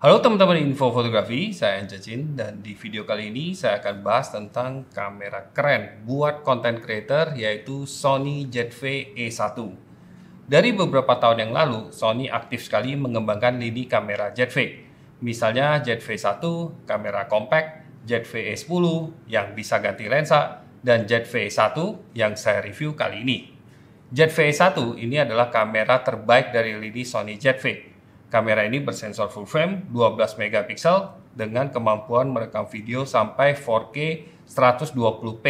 Halo teman-teman info fotografi, saya Jin dan di video kali ini saya akan bahas tentang kamera keren buat content creator yaitu Sony ZV E1. Dari beberapa tahun yang lalu, Sony aktif sekali mengembangkan lini kamera ZV. Misalnya ZV-1, kamera compact, ZV-E10 yang bisa ganti lensa, dan ZV-E1 yang saya review kali ini. ZV-E1 ini adalah kamera terbaik dari lini Sony ZV. Kamera ini bersensor full frame 12 megapiksel dengan kemampuan merekam video sampai 4K 120p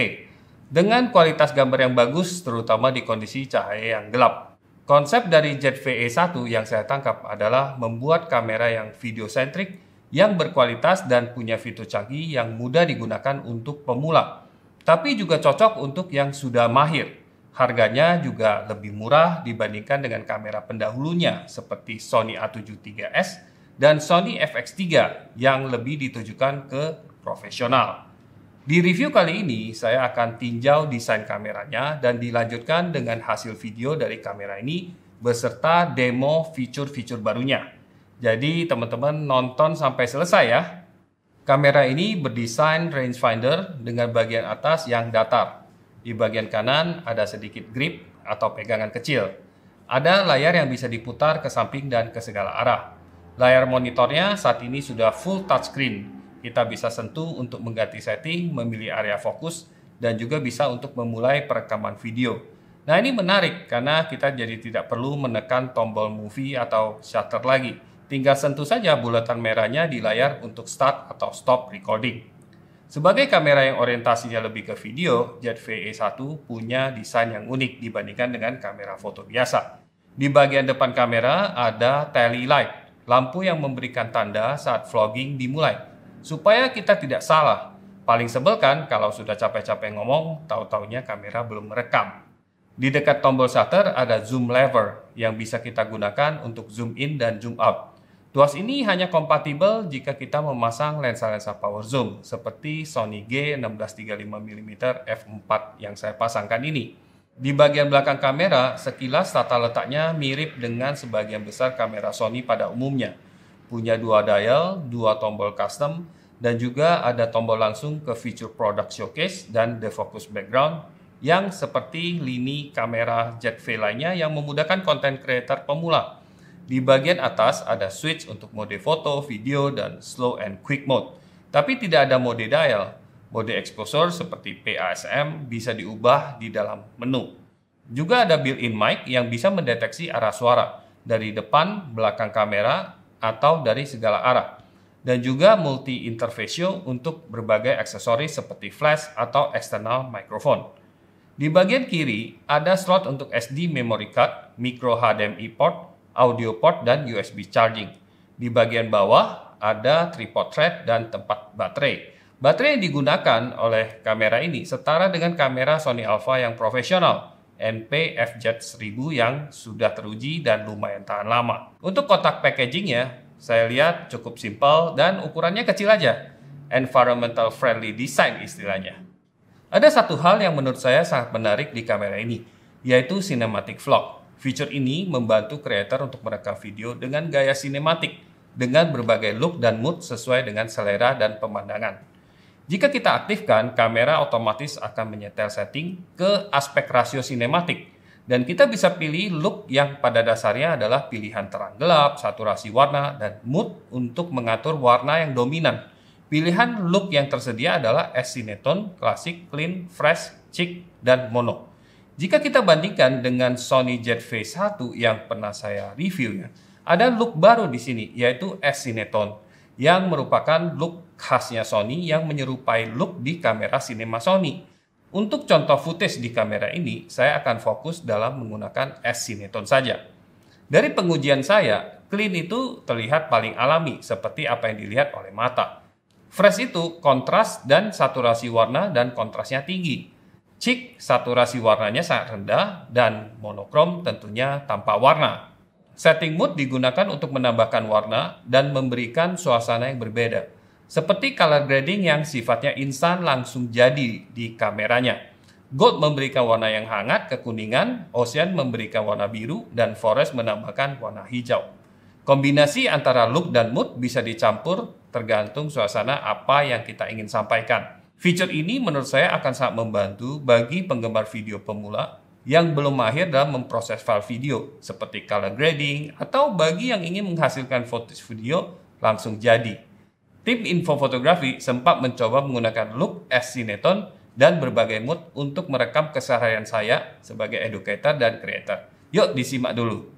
dengan kualitas gambar yang bagus terutama di kondisi cahaya yang gelap. Konsep dari ZV-E1 yang saya tangkap adalah membuat kamera yang video-centric yang berkualitas dan punya fitur canggih yang mudah digunakan untuk pemula, tapi juga cocok untuk yang sudah mahir. Harganya juga lebih murah dibandingkan dengan kamera pendahulunya seperti Sony A7 IIIS dan Sony FX3 yang lebih ditujukan ke profesional. Di review kali ini saya akan tinjau desain kameranya dan dilanjutkan dengan hasil video dari kamera ini beserta demo fitur-fitur barunya. Jadi teman-teman nonton sampai selesai ya. Kamera ini berdesain rangefinder dengan bagian atas yang datar. Di bagian kanan ada sedikit grip atau pegangan kecil. Ada layar yang bisa diputar ke samping dan ke segala arah. Layar monitornya saat ini sudah full touchscreen. Kita bisa sentuh untuk mengganti setting, memilih area fokus, dan juga bisa untuk memulai perekaman video. Nah ini menarik karena kita jadi tidak perlu menekan tombol movie atau shutter lagi. Tinggal sentuh saja bulatan merahnya di layar untuk start atau stop recording. Sebagai kamera yang orientasinya lebih ke video, ZV-E1 punya desain yang unik dibandingkan dengan kamera foto biasa. Di bagian depan kamera ada tally light, lampu yang memberikan tanda saat vlogging dimulai, supaya kita tidak salah. Paling sebel kan kalau sudah capek-capek ngomong, tahu-taunya kamera belum merekam. Di dekat tombol shutter ada zoom lever yang bisa kita gunakan untuk zoom in dan zoom out. Tuas ini hanya kompatibel jika kita memasang lensa-lensa power zoom seperti Sony G1635mm f4 yang saya pasangkan ini. Di bagian belakang kamera, sekilas tata letaknya mirip dengan sebagian besar kamera Sony pada umumnya. Punya dua dial, dua tombol custom, dan juga ada tombol langsung ke feature product showcase dan defocus background yang seperti lini kamera ZV lainnya yang memudahkan content creator pemula. Di bagian atas ada switch untuk mode foto, video, dan slow and quick mode. Tapi tidak ada mode dial. Mode exposure seperti PASM bisa diubah di dalam menu. Juga ada built-in mic yang bisa mendeteksi arah suara dari depan, belakang kamera, atau dari segala arah. Dan juga multi-interface untuk berbagai aksesoris seperti flash atau external microphone. Di bagian kiri ada slot untuk SD memory card, micro HDMI port, audio port, dan USB charging. Di bagian bawah ada tripod thread dan tempat baterai. Baterai yang digunakan oleh kamera ini setara dengan kamera Sony Alpha yang profesional, NP-FZ1000 yang sudah teruji dan lumayan tahan lama. Untuk kotak packagingnya, saya lihat cukup simpel dan ukurannya kecil aja. Environmental friendly design istilahnya. Ada satu hal yang menurut saya sangat menarik di kamera ini, yaitu cinematic vlog. Fitur ini membantu kreator untuk merekam video dengan gaya sinematik, dengan berbagai look dan mood sesuai dengan selera dan pemandangan. Jika kita aktifkan, kamera otomatis akan menyetel setting ke aspek rasio sinematik, dan kita bisa pilih look yang pada dasarnya adalah pilihan terang gelap, saturasi warna, dan mood untuk mengatur warna yang dominan. Pilihan look yang tersedia adalah S-Cinetone, Classic, Clean, Fresh, Chic, dan Mono. Jika kita bandingkan dengan Sony ZV-1 yang pernah saya review, ada look baru di sini, yaitu S-Cinetone, yang merupakan look khasnya Sony yang menyerupai look di kamera Cinema Sony. Untuk contoh footage di kamera ini, saya akan fokus dalam menggunakan S-Cinetone saja. Dari pengujian saya, clean itu terlihat paling alami, seperti apa yang dilihat oleh mata. Fresh itu kontras dan saturasi warna dan kontrasnya tinggi. Chic, saturasi warnanya sangat rendah, dan monokrom tentunya tanpa warna. Setting mood digunakan untuk menambahkan warna dan memberikan suasana yang berbeda. Seperti color grading yang sifatnya instan langsung jadi di kameranya. Gold memberikan warna yang hangat kekuningan, Ocean memberikan warna biru, dan Forest menambahkan warna hijau. Kombinasi antara look dan mood bisa dicampur tergantung suasana apa yang kita ingin sampaikan. Fitur ini menurut saya akan sangat membantu bagi penggemar video pemula yang belum mahir dalam memproses file video seperti color grading atau bagi yang ingin menghasilkan footage video langsung jadi. Tim Info Fotografi sempat mencoba menggunakan Look as Cineton dan berbagai mood untuk merekam keseharian saya sebagai educator dan creator. Yuk disimak dulu.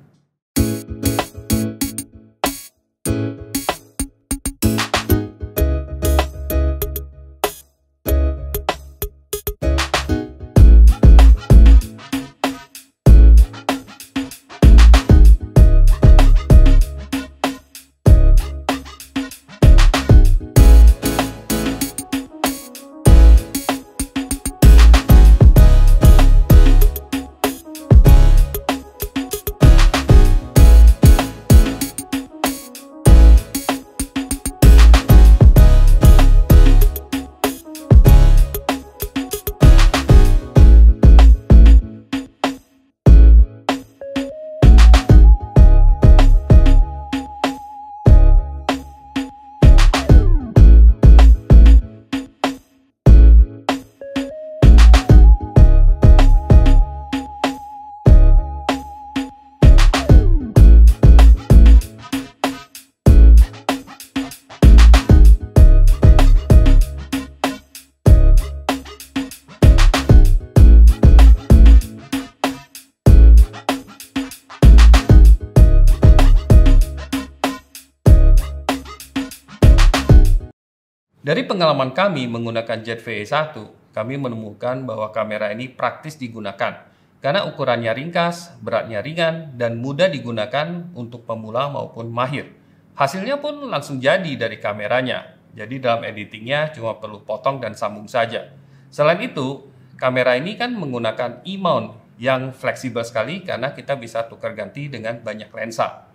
Dari pengalaman kami menggunakan Jet VE1, kami menemukan bahwa kamera ini praktis digunakan karena ukurannya ringkas, beratnya ringan, dan mudah digunakan untuk pemula maupun mahir. Hasilnya pun langsung jadi dari kameranya, jadi dalam editingnya cuma perlu potong dan sambung saja. Selain itu, kamera ini kan menggunakan E-mount yang fleksibel sekali karena kita bisa tukar ganti dengan banyak lensa.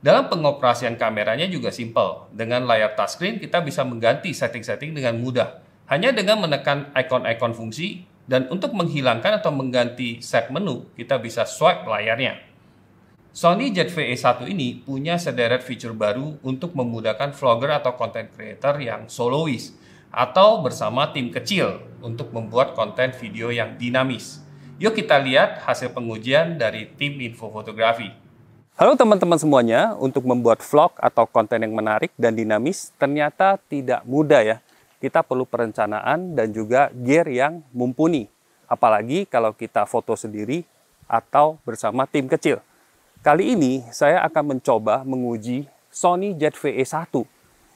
Dalam pengoperasian kameranya juga simple. Dengan layar touchscreen kita bisa mengganti setting-setting dengan mudah. Hanya dengan menekan ikon-ikon fungsi dan untuk menghilangkan atau mengganti set menu, kita bisa swipe layarnya. Sony Jet VE1 ini punya sederet fitur baru untuk memudahkan vlogger atau content creator yang solois atau bersama tim kecil untuk membuat konten video yang dinamis. Yuk kita lihat hasil pengujian dari tim Info Fotografi. Halo teman-teman semuanya, untuk membuat vlog atau konten yang menarik dan dinamis ternyata tidak mudah ya. Kita perlu perencanaan dan juga gear yang mumpuni. Apalagi kalau kita foto sendiri atau bersama tim kecil. Kali ini saya akan mencoba menguji Sony Jet VE1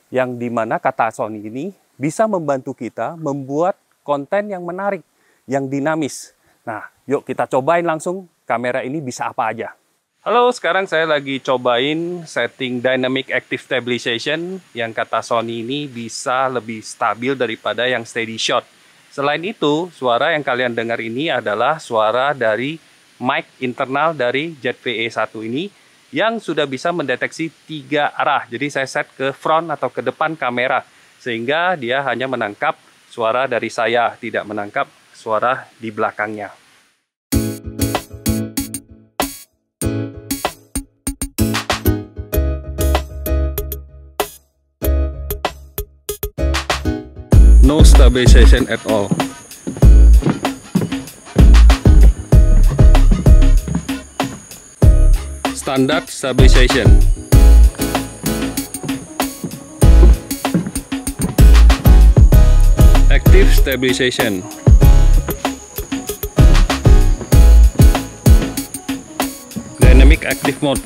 yang dimana kata Sony ini bisa membantu kita membuat konten yang menarik, yang dinamis. Nah, yuk kita cobain langsung kamera ini bisa apa aja. Halo, sekarang saya lagi cobain setting Dynamic Active Stabilization yang kata Sony ini bisa lebih stabil daripada yang steady shot. Selain itu, suara yang kalian dengar ini adalah suara dari mic internal dari Jet VE1 ini yang sudah bisa mendeteksi 3 arah. Jadi saya set ke front atau ke depan kamera sehingga dia hanya menangkap suara dari saya, tidak menangkap suara di belakangnya. No stabilization at all. Standard stabilization. Active stabilization. Dynamic active mode.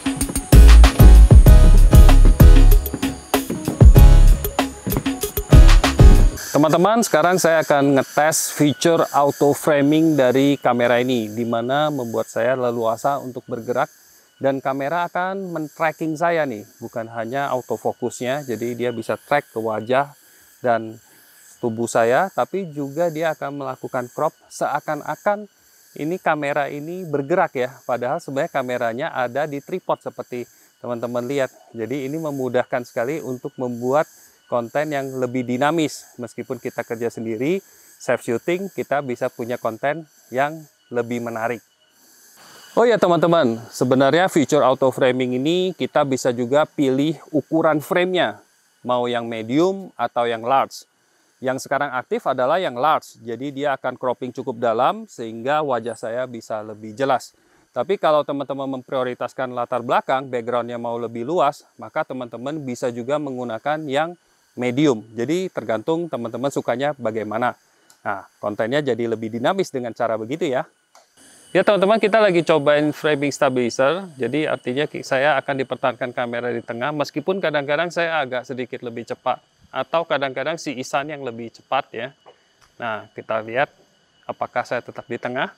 Teman-teman, sekarang saya akan ngetes fitur auto framing dari kamera ini, di mana membuat saya leluasa untuk bergerak dan kamera akan men-tracking saya nih, bukan hanya autofokusnya, jadi dia bisa track ke wajah dan tubuh saya, tapi juga dia akan melakukan crop seakan-akan ini kamera ini bergerak ya, padahal sebenarnya kameranya ada di tripod seperti teman-teman lihat. Jadi ini memudahkan sekali untuk membuat konten yang lebih dinamis. Meskipun kita kerja sendiri, self shooting, kita bisa punya konten yang lebih menarik. Oh ya teman-teman, sebenarnya fitur auto framing ini kita bisa juga pilih ukuran frame-nya, mau yang medium atau yang large. Yang sekarang aktif adalah yang large, jadi dia akan cropping cukup dalam sehingga wajah saya bisa lebih jelas. Tapi kalau teman-teman memprioritaskan latar belakang, background-nya mau lebih luas, maka teman-teman bisa juga menggunakan yang medium. Jadi tergantung teman-teman sukanya bagaimana. Nah, kontennya jadi lebih dinamis dengan cara begitu ya. Ya teman-teman, kita lagi cobain framing stabilizer, jadi artinya saya akan dipertahankan kamera di tengah, meskipun kadang-kadang saya agak sedikit lebih cepat, atau kadang-kadang si Ihsan yang lebih cepat ya. Nah, kita lihat apakah saya tetap di tengah.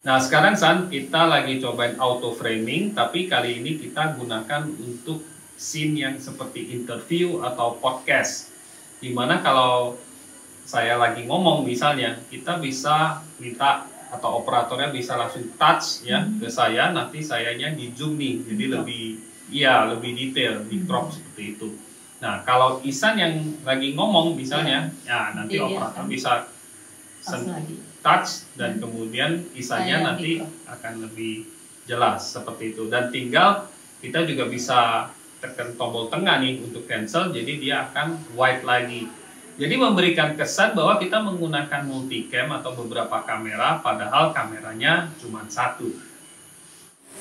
Nah sekarang San, kita lagi cobain auto framing, tapi kali ini kita gunakan untuk scene yang seperti interview atau podcast. Dimana kalau saya lagi ngomong misalnya, kita bisa minta atau operatornya bisa langsung touch ya ke saya, nanti sayanya di zoom nih, jadi lebih detail, di crop seperti itu. Nah kalau Ihsan yang lagi ngomong misalnya, ya nanti operator bisa touch dan kemudian Ihsannya nanti akan lebih jelas seperti itu. Dan tinggal kita juga bisa tekan tombol tengah nih untuk cancel, jadi dia akan white lagi. Jadi memberikan kesan bahwa kita menggunakan multicam atau beberapa kamera, padahal kameranya cuma satu.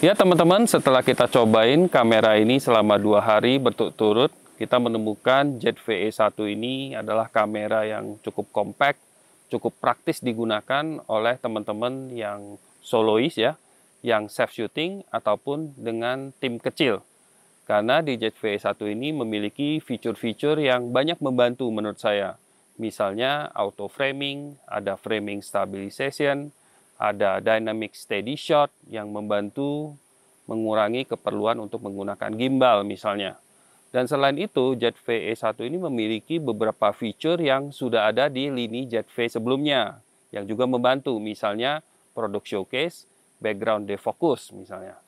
Ya teman-teman, setelah kita cobain kamera ini selama 2 hari berturut-turut, kita menemukan ZV-E 1 ini adalah kamera yang cukup compact, cukup praktis digunakan oleh teman-teman yang solois ya, yang self shooting ataupun dengan tim kecil. Karena di ZV-E 1 ini memiliki fitur-fitur yang banyak membantu menurut saya. Misalnya auto framing, ada framing stabilization, ada dynamic steady shot yang membantu mengurangi keperluan untuk menggunakan gimbal misalnya. Dan selain itu, ZV-E 1 ini memiliki beberapa fitur yang sudah ada di lini ZV sebelumnya, yang juga membantu, misalnya product showcase, background defocus misalnya.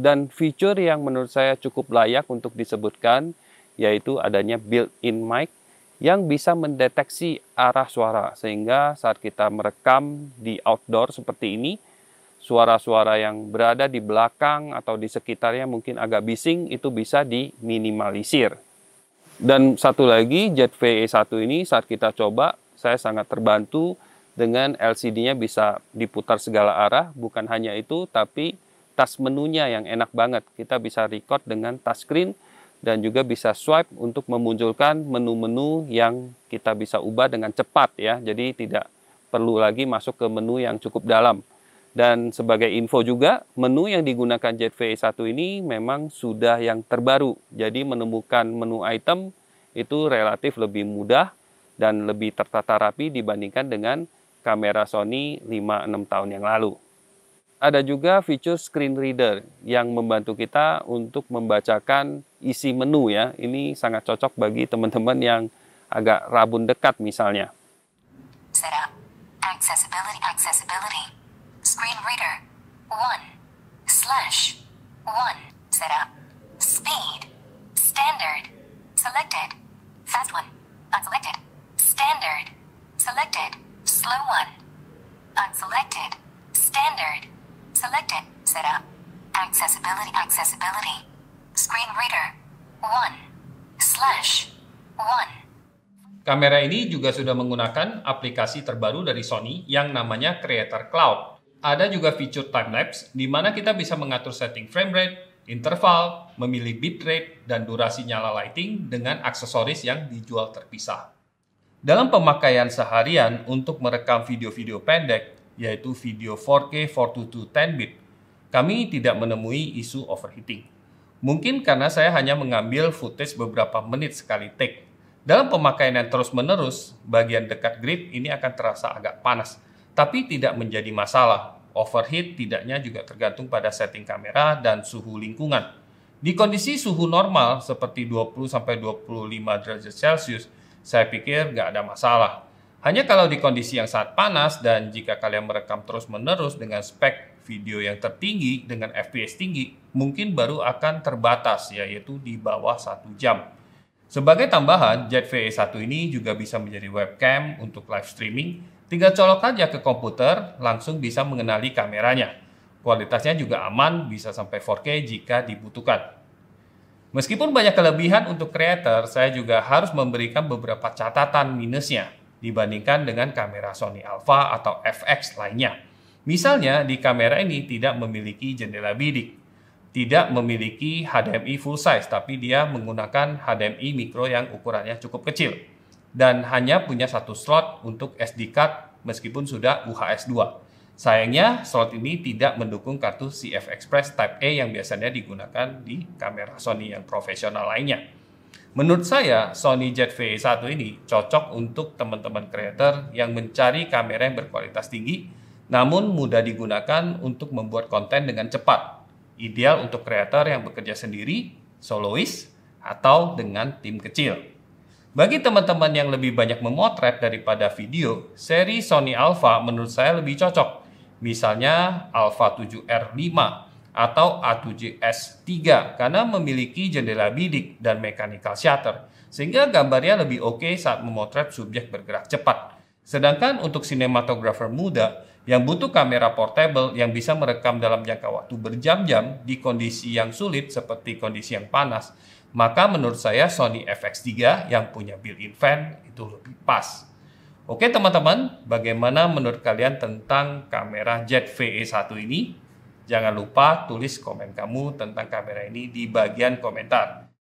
Dan fitur yang menurut saya cukup layak untuk disebutkan yaitu adanya built-in mic yang bisa mendeteksi arah suara, sehingga saat kita merekam di outdoor seperti ini, suara-suara yang berada di belakang atau di sekitarnya mungkin agak bising itu bisa diminimalisir. Dan satu lagi, ZV-E 1 ini saat kita coba, saya sangat terbantu dengan LCD-nya bisa diputar segala arah. Bukan hanya itu, tapi tas menunya yang enak banget. Kita bisa record dengan touchscreen dan juga bisa swipe untuk memunculkan menu-menu yang kita bisa ubah dengan cepat ya. Jadi tidak perlu lagi masuk ke menu yang cukup dalam. Dan sebagai info juga, menu yang digunakan ZV-E 1 ini memang sudah yang terbaru. Jadi menemukan menu item itu relatif lebih mudah dan lebih tertata rapi dibandingkan dengan kamera Sony 5-6 tahun yang lalu. Ada juga fitur screen reader yang membantu kita untuk membacakan isi menu ya. Ini sangat cocok bagi teman-teman yang agak rabun dekat misalnya. Setup. Accessibility. Screen reader. 1/1. Setup. Speed. Standard. Selected. Fast 1. Unselected. Standard. Selected. Slow 1. Unselected. Standard. Selected. Setup. Accessibility. Screen reader. 1/1. Kamera ini juga sudah menggunakan aplikasi terbaru dari Sony yang namanya Creator Cloud. Ada juga fitur time-lapse, di mana kita bisa mengatur setting frame rate, interval, memilih bitrate, dan durasi nyala lighting dengan aksesoris yang dijual terpisah. Dalam pemakaian seharian untuk merekam video-video pendek, yaitu video 4K 422 10-bit, kami tidak menemui isu overheating. Mungkin karena saya hanya mengambil footage beberapa menit sekali take. Dalam pemakaian yang terus-menerus, bagian dekat grip ini akan terasa agak panas, tapi tidak menjadi masalah. Overheat tidaknya juga tergantung pada setting kamera dan suhu lingkungan. Di kondisi suhu normal seperti 20-25 derajat Celcius, saya pikir nggak ada masalah. Hanya kalau di kondisi yang sangat panas dan jika kalian merekam terus-menerus dengan spek video yang tertinggi dengan FPS tinggi, mungkin baru akan terbatas, yaitu di bawah 1 jam. Sebagai tambahan, Jet VE1 ini juga bisa menjadi webcam untuk live streaming. Tinggal colok aja ke komputer, langsung bisa mengenali kameranya. Kualitasnya juga aman, bisa sampai 4K jika dibutuhkan. Meskipun banyak kelebihan untuk creator, saya juga harus memberikan beberapa catatan minusnya dibandingkan dengan kamera Sony Alpha atau FX lainnya. Misalnya, di kamera ini tidak memiliki jendela bidik, tidak memiliki HDMI full size, tapi dia menggunakan HDMI micro yang ukurannya cukup kecil, dan hanya punya satu slot untuk SD card meskipun sudah UHS 2. Sayangnya, slot ini tidak mendukung kartu CF Express Type A yang biasanya digunakan di kamera Sony yang profesional lainnya. Menurut saya, Sony Jet VE1 ini cocok untuk teman-teman creator yang mencari kamera yang berkualitas tinggi, namun mudah digunakan untuk membuat konten dengan cepat. Ideal untuk creator yang bekerja sendiri, solois, atau dengan tim kecil. Bagi teman-teman yang lebih banyak memotret daripada video, seri Sony Alpha menurut saya lebih cocok. Misalnya Alpha 7R5 atau A7S3 karena memiliki jendela bidik dan mechanical shutter, sehingga gambarnya lebih oke saat memotret subjek bergerak cepat. Sedangkan untuk sinematografer muda yang butuh kamera portable yang bisa merekam dalam jangka waktu berjam-jam di kondisi yang sulit seperti kondisi yang panas, maka menurut saya Sony FX3 yang punya built-in fan itu lebih pas. Oke teman-teman, bagaimana menurut kalian tentang kamera Jet VE1 ini? Jangan lupa tulis komen kamu tentang kamera ini di bagian komentar.